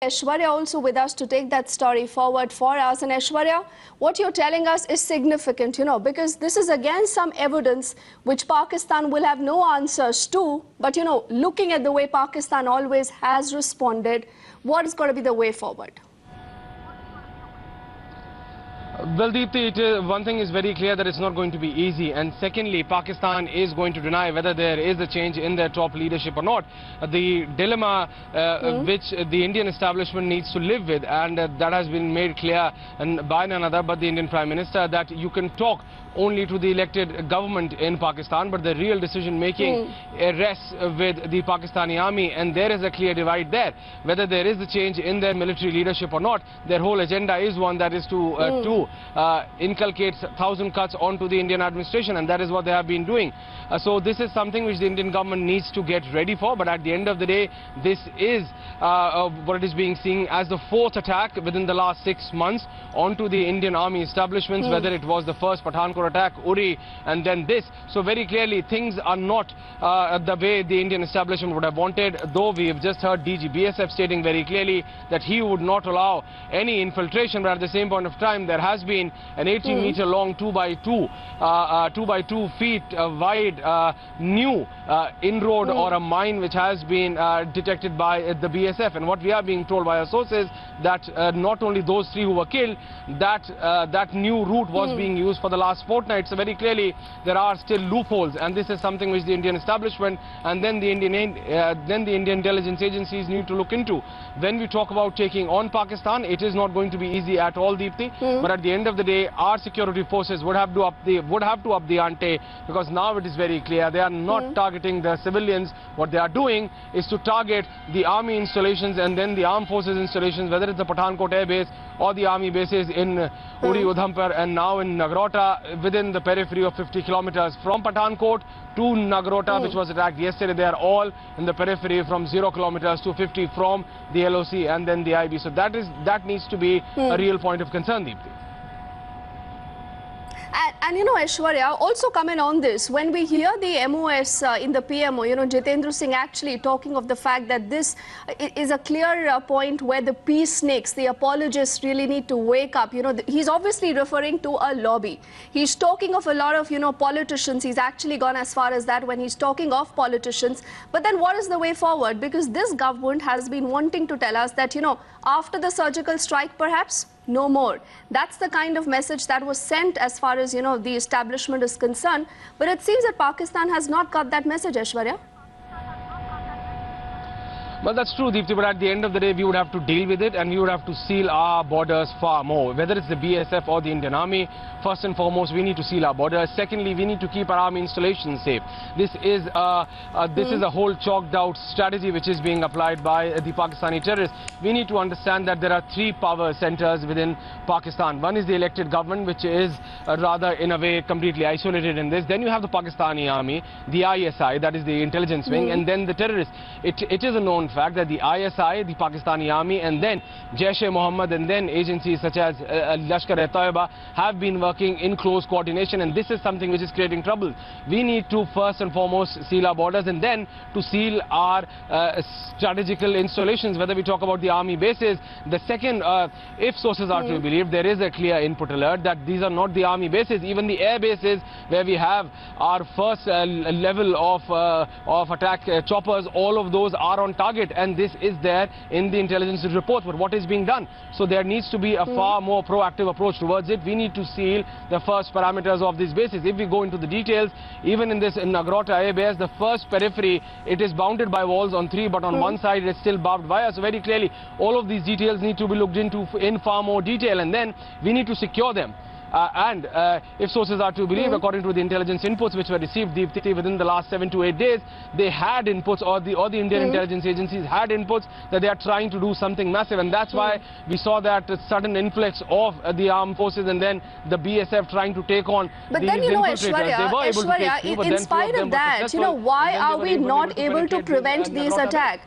Aishwarya also with us to take that story forward for us. And Aishwarya, what you're telling us is significant, because this is again some evidence which Pakistan will have no answers to. But, looking at the way Pakistan always has responded, what is going to be the way forward? Well, Deepthi, one thing is very clear that it's not going to be easy. And secondly, Pakistan is going to deny whether there is a change in their top leadership or not. The dilemma which the Indian establishment needs to live with, and that has been made clear by none other but the Indian Prime Minister, that you can talk only to the elected government in Pakistan, but the real decision-making rests with the Pakistani army, and there is a clear divide there. Whether there is a change in their military leadership or not, their whole agenda is one that is to inculcate 1,000 cuts onto the Indian administration, and that is what they have been doing. So this is something which the Indian government needs to get ready for, but at the end of the day, this is what it is being seen as the fourth attack within the last 6 months onto the Indian army establishments, whether it was the first Pathankot attack, Uri, and then this. So very clearly things are not the way the Indian establishment would have wanted, though we have just heard DG BSF stating very clearly that he would not allow any infiltration, but at the same point of time there has been an 18-meter long 2 by 2 feet wide new inroad or a mine which has been detected by the BSF. And what we are being told by our sources, that not only those 3 who were killed, that new route was being used for the last fortnight. So very clearly there are still loopholes, and this is something which the Indian establishment and then the Indian intelligence agencies need to look into. When we talk about taking on Pakistan, it is not going to be easy at all, Deepthi. But at the end of the day, our security forces would have to up the ante, because now it is very clear they are not targeting the civilians. What they are doing is to target the army installations and then the armed forces installations, whether it's the Pathankot air base or the army bases in Uri, Udhampur, and now in Nagrota, within the periphery of 50 kilometers from Pathankot to Nagrota, which was attacked yesterday. They are all in the periphery from 0 kilometers to 50 from the LOC and then the IB. So that needs to be a real point of concern, Deepthi. And Aishwarya, also comment on this, when we hear the MOS in the PMO, Jitendra Singh actually talking of the fact that this is a clear point where the peace snakes, the apologists really need to wake up. He's obviously referring to a lobby. He's talking of a lot of, politicians. He's actually gone as far as that when he's talking of politicians. But then what is the way forward? Because this government has been wanting to tell us that, after the surgical strike, perhaps, no more. That's the kind of message that was sent as far as, the establishment is concerned. But it seems that Pakistan has not got that message, Aishwarya. Well, that's true, Deepthi, but at the end of the day, we would have to deal with it, and we would have to seal our borders far more. Whether it's the BSF or the Indian Army, first and foremost, we need to seal our borders. Secondly, we need to keep our army installations safe. This is a whole chalked out strategy which is being applied by the Pakistani terrorists. We need to understand that there are 3 power centers within Pakistan. One is the elected government, which is rather, in a way, completely isolated in this. Then you have the Pakistani army, the ISI, that is the intelligence wing, and then the terrorists. It is a known fact that the ISI, the Pakistani army, and then Jaish-e-Mohammed, and then agencies such as Lashkar-e-Taiba have been working in close coordination, and this is something which is creating trouble. We need to first and foremost seal our borders, and then to seal our strategical installations, whether we talk about the army bases. The second, if sources are to be believed, there is a clear input alert that these are not the army bases, even the air bases where we have our first level of attack choppers, all of those are on target. And this is there in the intelligence report. But what is being done? So there needs to be a far more proactive approach towards it. We need to seal the first parameters of these bases. If we go into the details, even in Nagrota air base, the first periphery, it is bounded by walls on 3, but on one side it's still barbed wire. So very clearly, all of these details need to be looked into in far more detail, and then we need to secure them. If sources are to believe, according to the intelligence inputs which were received, Deepthi, within the last 7 to 8 days, they had inputs, or the Indian intelligence agencies had inputs that they are trying to do something massive, and that's why we saw that sudden influx of the armed forces, and then the BSF trying to take on but these then, Aishwarya, in spite of that, why are we not able to prevent these attacks?